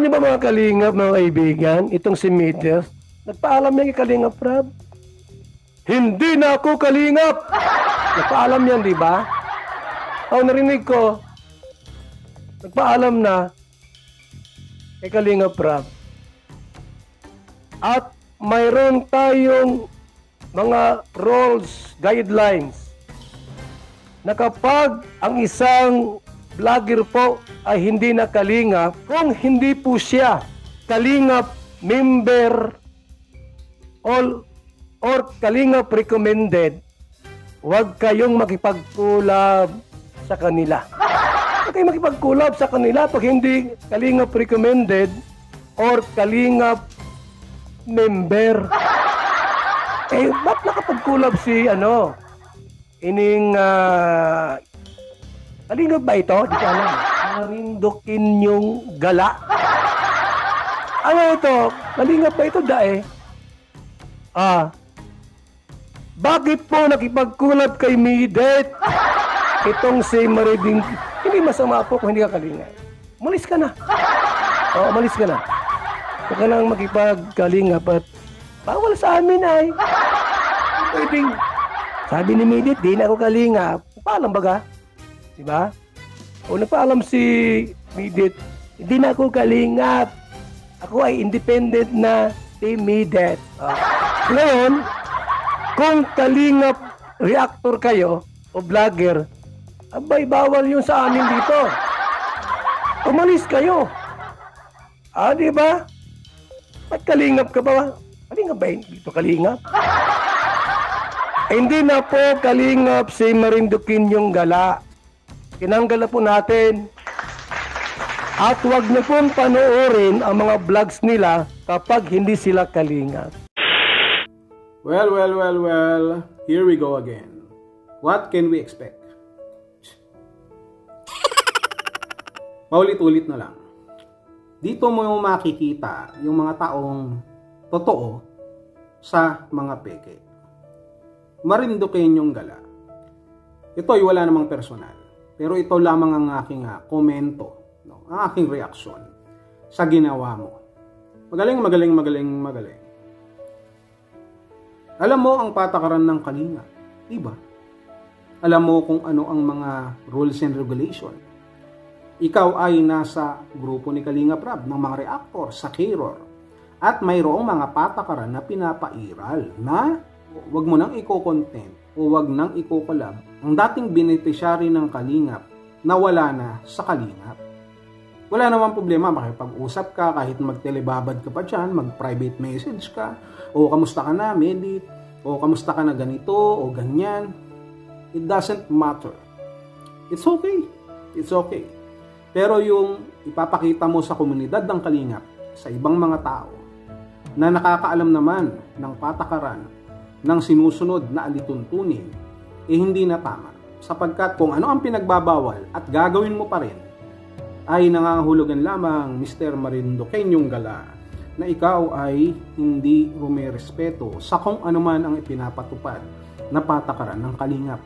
niyo ba mga kalingap, mga kaibigan, itong si Midas, nagpaalam yan kay Kalingap Rab. Hindi na ako kalingap! Nagpaalam yan, di ba? Narinig ko, nagpaalam na kay Kalingap Rab. At mayroon tayong mga rules, guidelines, na kapag ang isang vlogger po ay hindi na kalingap, kung hindi po siya kalingap member or kalingap recommended, huwag kayong makipagkulab sa kanila. Huwag kayong makipagkulab sa kanila pag hindi kalingap recommended or kalingap member. Ba't nakapagkulab si ining kalingap ba ito? Di ko alam. Marindukin yung gala. Ano ito? Kalingap ba ito dae? Bakit po nakipagkulab kay Midet? Itong si Mariding, hindi masama po kung hindi ka kalingap. Umalis ka na. Umalis ka na. Huwag ka nang makipagkalingap at bawal sa amin ay. Pwedeng, sabi ni Midet, di na ako kalingap. Paalam baga? Diba? O nagpaalam si Midet, hindi na ako kalingap. Ako ay independent na si Midet. Ngayon, kung kalingap reactor kayo o vlogger, abay, bawal yun sa amin dito. Umalis kayo. Di ba? Ba't kalingap ka ba? Kalingap ba dito kalingap? Hindi na po kalingap si Marindukin yung gala. Tinanggal na po natin. At huwag na pong panoorin ang mga vlogs nila kapag hindi sila kalingap. Well, here we go again. What can we expect? Paulit-ulit na lang. Dito mo makikita yung mga taong totoo sa mga peke. Marindukin yung gala. Ito ay wala namang personal. Pero ito lamang ang aking komento, ang aking reaksyon sa ginawa mo. Magaling. Alam mo ang patakaran ng kalinga, diba? Alam mo kung ano ang mga rules and regulation. Ikaw ay nasa grupo ni Kalingap Rab ng mga reactor sa K-Roar. At mayroong mga patakaran na pinapairal na wag mo nang i-content o wag nang i-collab ang dating beneficiary ng Kalingap na wala na sa Kalingap. Wala namang problema, makipag-usap ka kahit magtelebabad ka pa dyan, mag-private message ka, o kamusta ka na, Medit, o kamusta ka na ganito, o ganyan. It doesn't matter. It's okay. Pero yung ipapakita mo sa komunidad ng Kalingap, sa ibang mga tao, na nakakaalam naman ng patakaran ng sinusunod na alituntunin, hindi na tama. Sapagkat kung ano ang pinagbabawal at gagawin mo pa rin, ay nangangahulugan lamang, Mr. Marindukin yung gala, na ikaw ay hindi rumerespeto sa kung ano man ang ipinapatupad na patakaran ng Kalingap,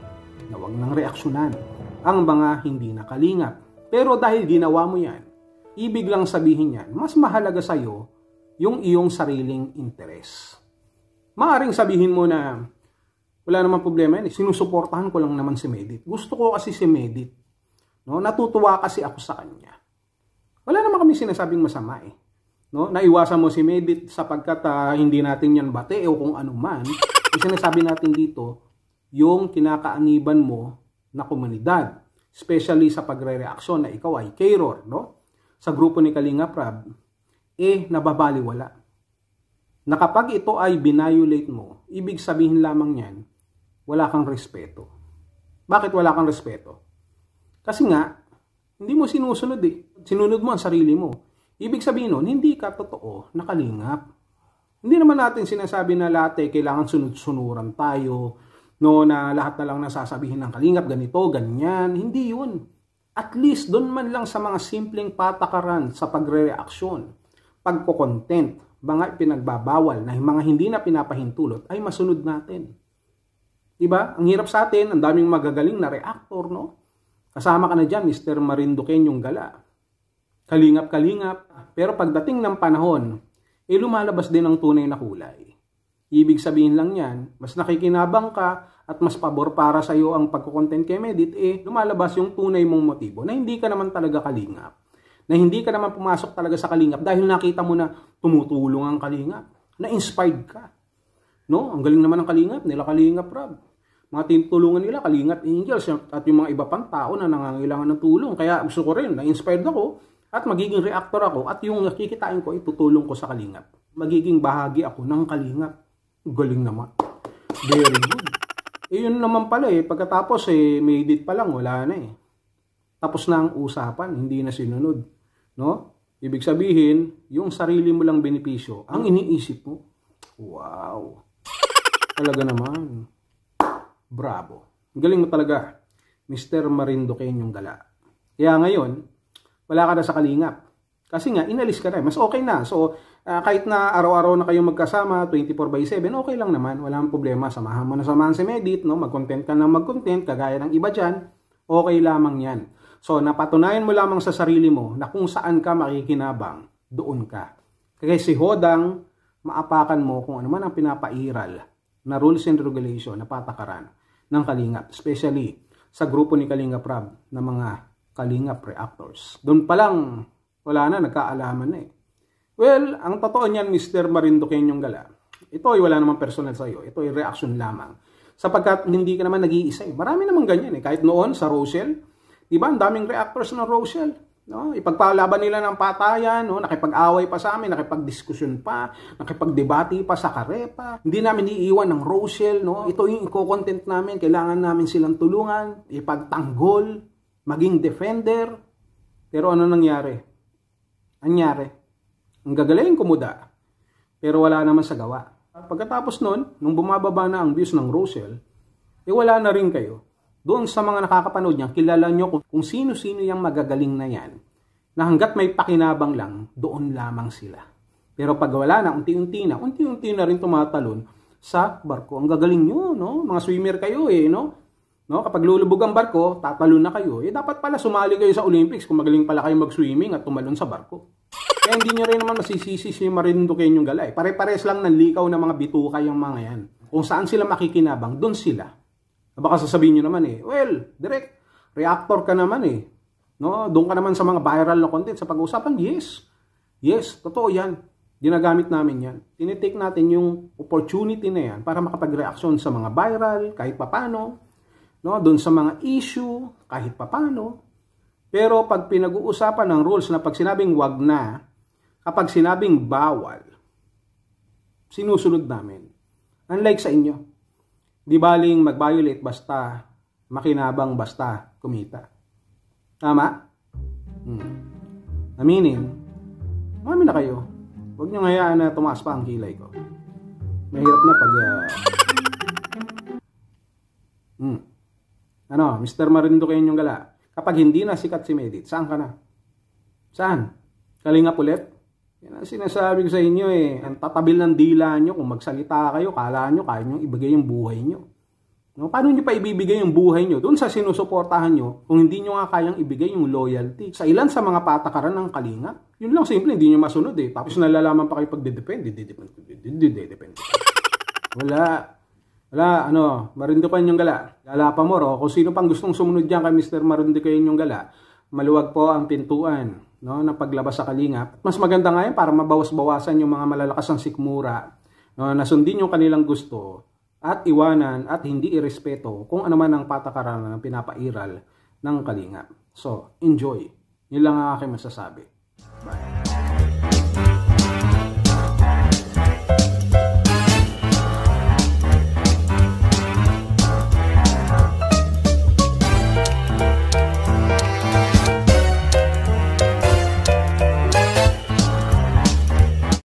na wag nang reaksyonan ang mga hindi na Kalingap. Pero dahil ginawa mo yan, ibig lang sabihin yan, mas mahalaga sa'yo yung iyong sariling interes. Maaring sabihin mo na wala namang problema yan, sinusuportahan ko lang naman si Medit. Gusto ko kasi si Medit. No, natutuwa kasi ako sa kanya. Wala naman kami sinasabing masama eh. No, naiwasan mo si Medit sapagkat hindi natin yan bate o kung ano man. Yung sinasabi natin dito, yung kinakaaniban mo na komunidad, especially sa pagre-reaksyon na ikaw ay K-Roar, no? Sa grupo ni Kalingap Rab, nababaliwala. Na kapag ito ay binayolate mo, ibig sabihin lamang yan, wala kang respeto. Bakit wala kang respeto? Kasi nga, hindi mo sinusunod eh. Sinunod mo ang sarili mo. Ibig sabihin nun, hindi ka totoo na Kalingap. Hindi naman natin sinasabi na lahat kailangan sunod-sunuran tayo, no, na lahat na lang nasasabihin ng Kalingap, ganito, ganyan. Hindi yun. At least, doon man lang sa mga simpleng patakaran sa pagre-reaksyon, pagko-content, mga pinagbabawal na mga hindi na pinapahintulot, ay masunod natin. Diba? Ang hirap sa atin, ang daming magagaling na reactor, no? Kasama ka na dyan, Mr. Marindukin yung gala. kalingap-kalingap. Pero pagdating ng panahon, lumalabas din ang tunay na kulay. Ibig sabihin lang yan, mas nakikinabang ka at mas pabor para sa iyo ang pagko-content kay Medit, lumalabas yung tunay mong motibo na hindi ka naman talaga kalingap. Na hindi ka naman pumasok talaga sa kalingap dahil nakita mo na tumutulong ang kalingap. Na-inspired ka. No? Ang galing naman ng kalingap, nila Kalingap Rab. Mga tinutulungan nila, Kalingap Angels at yung mga iba pang tao na nangangailangan ng tulong. Kaya gusto ko rin, na-inspired ako at magiging reactor ako at yung nakikitain ko, itutulong ko sa kalingap. Magiging bahagi ako ng kalingap. Galing naman. Very good. Yun naman pala pagkatapos may edit pa lang, wala na Tapos na ang usapan, hindi na sinunod. No? Ibig sabihin, yung sarili mo lang benepisyo, ang iniisip mo. Wow. Talaga naman. Bravo. Galing mo talaga, Mr. Marinduqueño Gala. Kaya ngayon, wala ka na sa kalingap. Kasi nga, inalis ka na. Mas okay na. So, kahit na araw-araw na kayong magkasama, 24/7, okay lang naman. Walang problema. Samahan mo na samahan si Medit. No? Mag-content ka na mag-content, kagaya ng iba dyan. Okay lamang yan. So, napatunayan mo lamang sa sarili mo na kung saan ka makikinabang, doon ka. Kaya si Hodang, maapakan mo kung ano man ang pinapairal na rules and regulation na patakaran ng Kalingap. Especially sa grupo ni Kalingap Rab na mga Kalingap Reactors. Doon pa lang, wala na, nagkaalaman na Well, ang totoo niyan, Mr. Marinduqueño Gala, ito ay wala namang personal sa iyo. Ito ay reaction lamang. Sapagkat hindi ka naman nag-iisa Marami naman ganyan Kahit noon sa Rochelle, diba, ang daming reactors ng Rochelle. No? Ipagpalaban nila ng patayan, no? Nakipag-away pa sa amin, nakipag-diskusyon pa, nakipag-debate pa sa Karepa. Hindi namin iiwan ng Rochelle. No? Ito yung i-content namin, kailangan namin silang tulungan, ipagtanggol, maging defender. Pero ano nangyari? Ang gagaling kumuda, pero wala naman sa gawa. Pagkatapos nun, nung bumababa na ang views ng Rochelle, wala na rin kayo. Doon sa mga nakakapanood niya, kilala nyo kung sino-sino yung magagaling na yan, na hanggat may pakinabang lang, doon lamang sila. Pero pag wala na, unti-unti na rin tumatalon sa barko. Ang gagaling nyo, no? Mga swimmer kayo no? Kapag lulubog ang barko, tatalon na kayo. Dapat pala sumali kayo sa Olympics kung magaling pala kayo mag-swimming at tumalon sa barko. Kaya hindi nyo rin naman masisisi si Marinduqueño Gala Pare-pares lang ng likaw ng mga bituka yung mga yan. Kung saan sila makikinabang, doon sila. Baka sasabihin nyo naman well, direct, reactor ka naman No? Doon ka naman sa mga viral na content sa pag-uusapan. Yes, totoo yan. Ginagamit namin yan. Tinitake natin yung opportunity na yan para makapag-reaction sa mga viral, kahit papano. No? Doon sa mga issue, kahit papano. Pero pag pinag-uusapan ng rules na pag sinabing wag na, kapag sinabing bawal, sinusunod namin. Unlike sa inyo. Di baling mag-violate basta makinabang basta kumita. Tama? Aminin, mami na kayo. Huwag nyo ngayaan na tumaas pa ang kilay ko. Mahirap na pag... Mr. Marinduqueño Gala, kapag hindi na sikat si Medit, saan ka na? Saan? Kalingap ulit? Yan ang sinasabi ko sa inyo Ang tatabil ng dila nyo, kung magsalita kayo, kala nyo, kaya nyo ibigay yung buhay nyo. No? Paano nyo pa ibibigay yung buhay nyo? Doon sa sinusuportahan nyo, kung hindi nyo nga kayang ibigay yung loyalty. Sa ilan sa mga patakaran ng Kalingap, yun lang simple, hindi nyo masunod Tapos nalalaman pa kayo pag didepende. Wala, Marinduqueño Gala. Gala pa mo, kung sino pang gustong sumunod dyan kay Mr. Marinduqueño Gala, maluwag po ang pintuan na paglabas sa Kalingap. Mas maganda nga yan para mabawas-bawasan yung mga malalakas ng sikmura na sundin yung kanilang gusto at iwanan at hindi irespeto kung ano man ang patakaran ng pinapairal ng Kalingap. So, enjoy. Yun lang ang aking masasabi. Bye.